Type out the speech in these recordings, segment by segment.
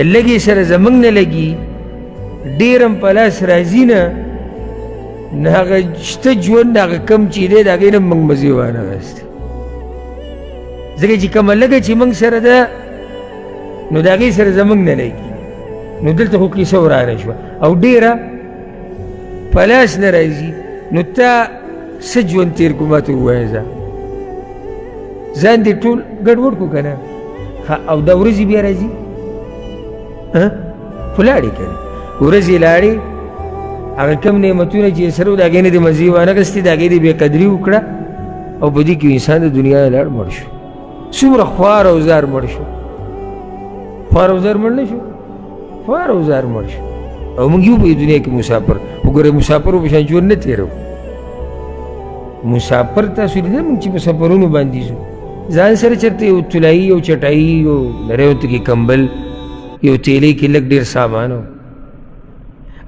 لګي سره زمنګ نه لګي ډیرم په لاس راځي نه هغه شته ژوند هغه کم چې دی د هغې نه موږ مزې وانخېستې ځکه چې کومه لږه چې موږ سره ده نو د هغې سره زموږ نه لګي نو دلته خو کیسه ورانه شوه او ډیره په لاس نه راځي نو تا څه ژوند تېر کړو ما ته ووایه ځان دې ټول ګډوډ کړو که نه او دا ورځې بیا راځي خو لاړې که نه ورځې لاړې هغه کم نعمتونه چې سره و د هغې نه دې مزې وانخېستې د هغې دې بې قدري وکړه او په دې کې انسان د دنیا نه لاړ مړ شو څومره خوار او زار مړ شو خوار او زار مړ نه شو خوار او زار مړ شو او موږ یو په دې دنیا کې مسافر وګوره مسافرو په شان ژوند نه تېروو مسافر تاسو لیدل موږ چې په سفرونو باندې ځو ځان سره چېرته یو طلایي یو چټایي یو نری ورته کمبل یو تیلی کې لږ ډېر سامان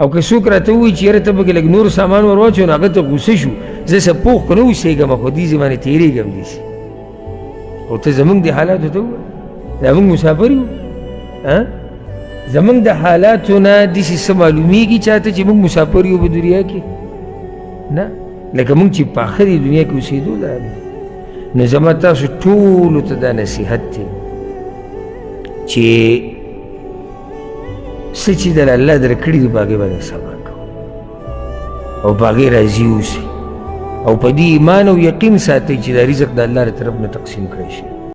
او که څوک راته ووایي چې یاره ته پکې لږ نور سامان ور واچوې نو هغه ته غوسه شو زه څه پوخ که نه اوسېږم خو دې زمانې تېرېږم داسې خو ته زموږ د حالاتو ته ووایه دا موږ مسافر یو زموږ د حالاتو نه داسې څه معلومېږي چاته چې موږ مسافر یو په دنیا کې نه لکه موږ چې پاخه دې دنیا کې اوسېدو راغلي نو زما تاسو ټولو ته دا نصیحت دی چې څه چې در الله درکړي دي په هغې باندې صبر کوو او په هغې راضي اوسئ او په دې ایمان او یقین ساتئ چې دا رزق د الله له طرف نه تقسیم کړی شي